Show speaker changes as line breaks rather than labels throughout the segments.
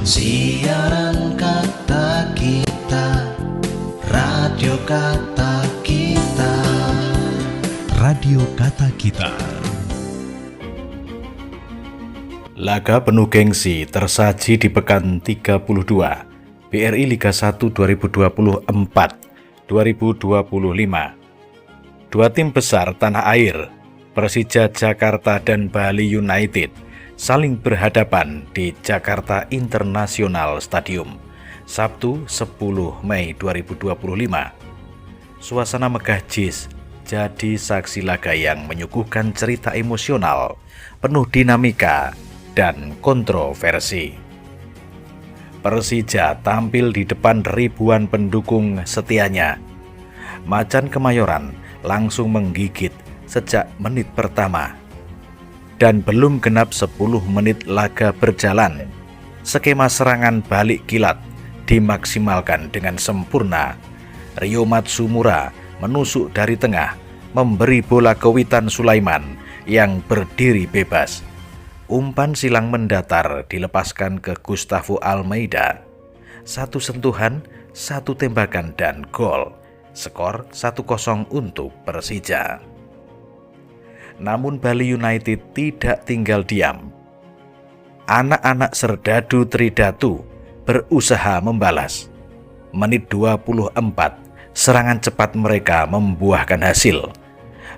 Siaran kata kita, radio kata kita.
Radio Kata Kita.
Laga penuh gengsi tersaji di pekan 32 BRI Liga 1 2024-2025. Dua tim besar tanah air, Persija Jakarta dan Bali United, saling berhadapan di Jakarta International Stadium, Sabtu 10 Mei 2025. Suasana megah jis jadi saksi laga yang menyuguhkan cerita emosional, penuh dinamika dan kontroversi. Persija tampil di depan ribuan pendukung setianya. Macan Kemayoran langsung menggigit sejak menit pertama. Dan belum genap 10 menit laga berjalan, skema serangan balik kilat dimaksimalkan dengan sempurna. Rio Matsumura menusuk dari tengah, memberi bola ke Witan Sulaiman yang berdiri bebas. Umpan silang mendatar dilepaskan ke Gustavo Almeida. Satu sentuhan, satu tembakan dan gol. Skor 1-0 untuk Persija. Namun Bali United tidak tinggal diam. Anak-anak Serdadu Tridatu berusaha membalas. Menit 24, serangan cepat mereka membuahkan hasil.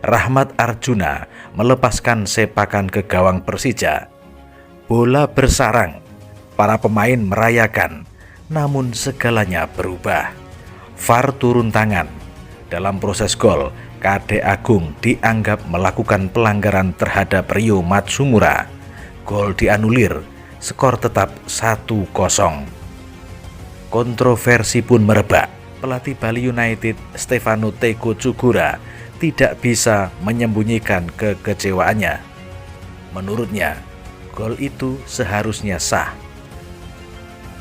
Rahmat Arjuna melepaskan sepakan ke gawang Persija. Bola bersarang, para pemain merayakan, namun segalanya berubah. VAR turun tangan. Dalam proses gol, KD Agung dianggap melakukan pelanggaran terhadap Rio Matsumura. Gol dianulir, skor tetap 1-0. Kontroversi pun merebak. Pelatih Bali United Stefano Teko Cugura tidak bisa menyembunyikan kekecewaannya. Menurutnya, gol itu seharusnya sah.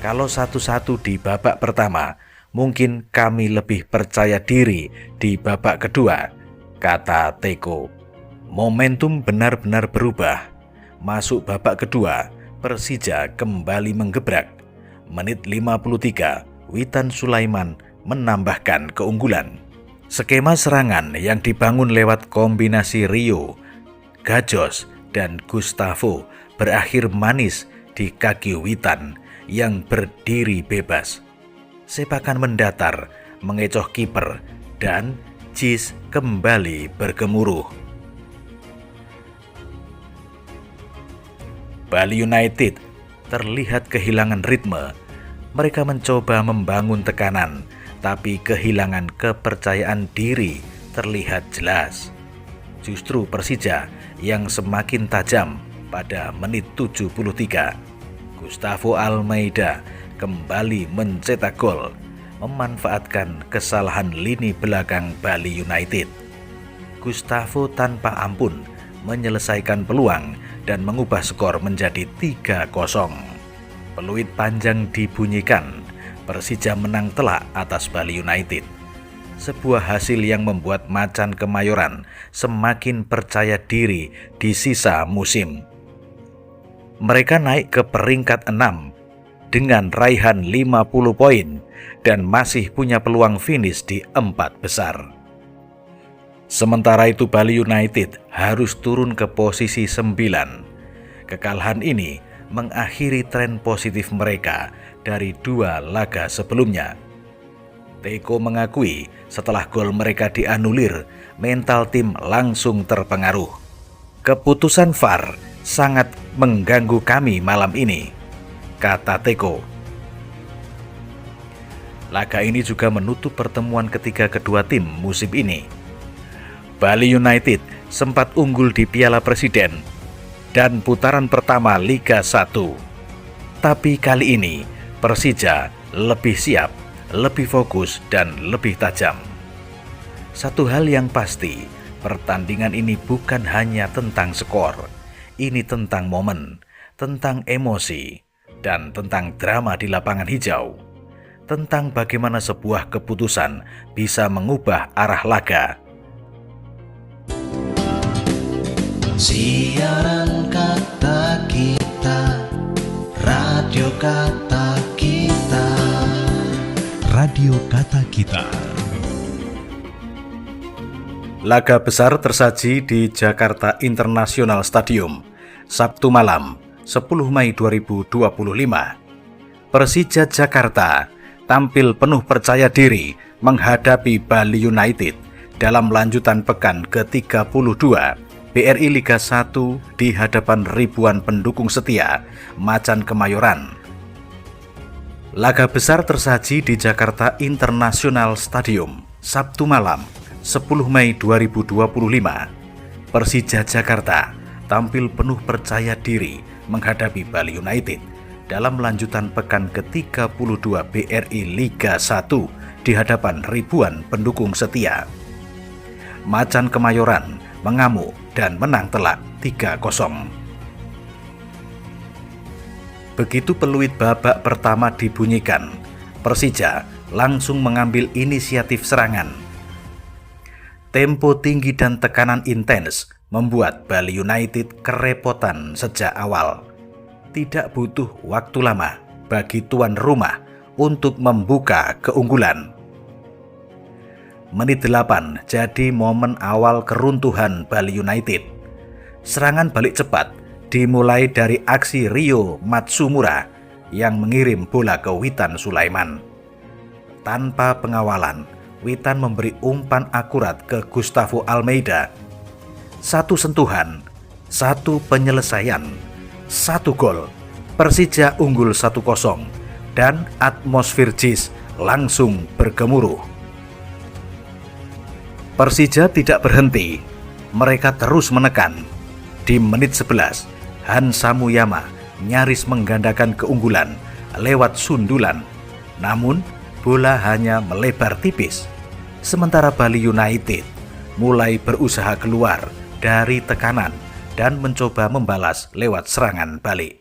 Kalau 1-1 di babak pertama, mungkin kami lebih percaya diri di babak kedua, kata Teko. Momentum benar-benar berubah. Masuk babak kedua, Persija kembali menggebrak. Menit 53, Witan Sulaiman menambahkan keunggulan. Skema serangan yang dibangun lewat kombinasi Rio, Gajos, dan Gustavo berakhir manis di kaki Witan yang berdiri bebas. Sepakan mendatar, mengecoh kiper, dan jis kembali bergemuruh. Bali United terlihat kehilangan ritme. Mereka mencoba membangun tekanan, tapi kehilangan kepercayaan diri terlihat jelas. Justru Persija yang semakin tajam pada menit 73. Gustavo Almeida kembali mencetak gol, memanfaatkan kesalahan lini belakang Bali United. Gustavo tanpa ampun menyelesaikan peluang dan mengubah skor menjadi 3-0. Peluit panjang dibunyikan, Persija menang telak atas Bali United. Sebuah hasil yang membuat Macan Kemayoran semakin percaya diri di sisa musim. Mereka naik ke peringkat 6 dengan raihan 50 poin dan masih punya peluang finish di 4 besar. Sementara itu Bali United harus turun ke posisi 9. Kekalahan ini mengakhiri tren positif mereka dari 2 laga sebelumnya. Teko mengakui setelah gol mereka dianulir, mental tim langsung terpengaruh. Keputusan VAR sangat mengganggu kami malam ini, kata Teko. Laga ini juga menutup pertemuan ketiga kedua tim musim ini. Bali United sempat unggul di Piala Presiden dan putaran pertama Liga 1. Tapi kali ini Persija lebih siap, lebih fokus dan lebih tajam. Satu hal yang pasti, pertandingan ini bukan hanya tentang skor. Ini tentang momen, tentang emosi, dan tentang drama di lapangan hijau. Tentang bagaimana sebuah keputusan bisa mengubah arah laga.
Siaran kata kita, radio Radio Kata Kita.
Radio Kata Kita.
Laga besar tersaji di Jakarta International Stadium, Sabtu malam, 10 Mei 2025. Persija Jakarta tampil penuh percaya diri menghadapi Bali United dalam lanjutan pekan ke-32 BRI Liga 1 di hadapan ribuan pendukung setia Macan Kemayoran. Laga besar tersaji di Jakarta International Stadium, Sabtu malam, 10 Mei 2025. Persija Jakarta tampil penuh percaya diri menghadapi Bali United dalam lanjutan pekan ke-32 BRI Liga 1 di hadapan ribuan pendukung setia. Macan Kemayoran mengamuk dan menang telak 3-0. Begitu peluit babak pertama dibunyikan, Persija langsung mengambil inisiatif serangan. Tempo tinggi dan tekanan intens membuat Bali United kerepotan sejak awal. Tidak butuh waktu lama bagi tuan rumah untuk membuka keunggulan. Menit 8 jadi momen awal keruntuhan Bali United. Serangan balik cepat dimulai dari aksi Rio Matsumura yang mengirim bola ke Witan Sulaiman. Tanpa pengawalan, Witan memberi umpan akurat ke Gustavo Almeida. Satu sentuhan, satu penyelesaian, satu gol. Persija unggul 1-0 dan atmosfer JIS langsung bergemuruh. Persija tidak berhenti, mereka terus menekan. Di menit 11, Hansa Muyama nyaris menggandakan keunggulan lewat sundulan, namun bola hanya melebar tipis. Sementara Bali United mulai berusaha keluar dari tekanan dan mencoba membalas lewat serangan balik.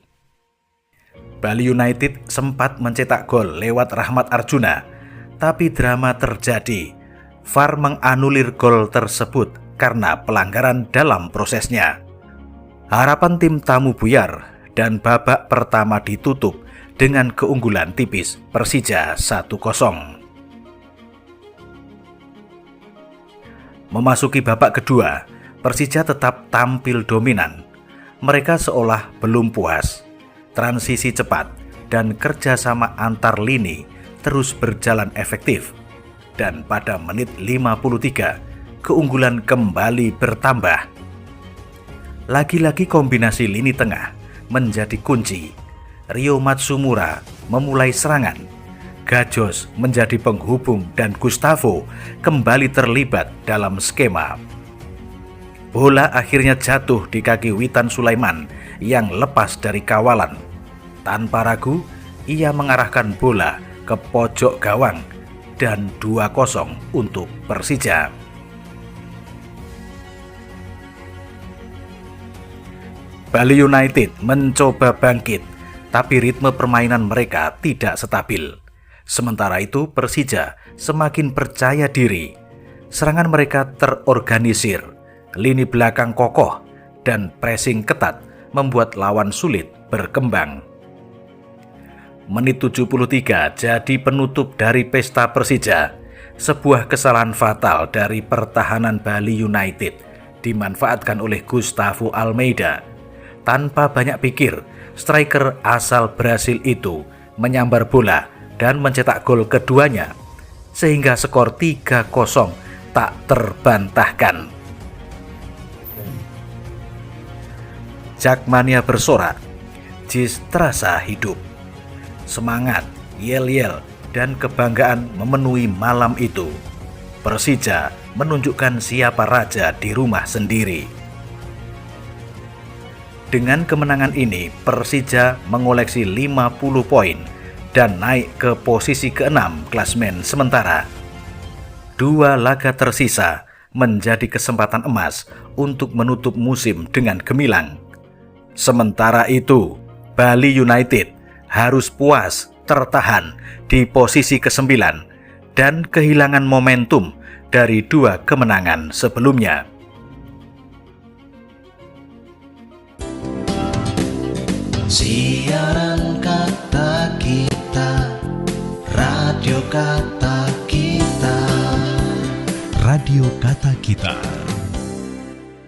Bali United sempat mencetak gol lewat Rahmat Arjuna, tapi drama terjadi. VAR menganulir gol tersebut karena pelanggaran dalam prosesnya. Harapan tim tamu buyar dan babak pertama ditutup dengan keunggulan tipis Persija 1-0. Memasuki babak kedua, Persija tetap tampil dominan. Mereka seolah belum puas. Transisi cepat dan kerjasama antar lini terus berjalan efektif. Dan pada menit 53, keunggulan kembali bertambah. Lagi-lagi kombinasi lini tengah menjadi kunci. Rio Matsumura memulai serangan. Gajos menjadi penghubung dan Gustavo kembali terlibat dalam skema. Bola akhirnya jatuh di kaki Witan Sulaiman yang lepas dari kawalan. Tanpa ragu, ia mengarahkan bola ke pojok gawang dan 2-0 untuk Persija. Bali United mencoba bangkit, tapi ritme permainan mereka tidak stabil. Sementara itu Persija semakin percaya diri. Serangan mereka terorganisir, lini belakang kokoh, dan pressing ketat membuat lawan sulit berkembang. Menit 73 jadi penutup dari pesta Persija. Sebuah kesalahan fatal dari pertahanan Bali United dimanfaatkan oleh Gustavo Almeida. Tanpa banyak pikir, striker asal Brasil itu menyambar bola dan mencetak gol keduanya, sehingga skor 3-0 tak terbantahkan. Jakmania bersorak, JIS terasa hidup. Semangat, yel-yel, dan kebanggaan memenuhi malam itu. Persija menunjukkan siapa raja di rumah sendiri. Dengan kemenangan ini, Persija mengoleksi 50 poin dan naik ke posisi ke-6 klasemen sementara. 2 laga tersisa menjadi kesempatan emas untuk menutup musim dengan gemilang. Sementara itu, Bali United harus puas tertahan di posisi ke-9 dan kehilangan momentum dari 2 kemenangan sebelumnya.
Siaran kata Kata Kita.
Radio Kata Kita.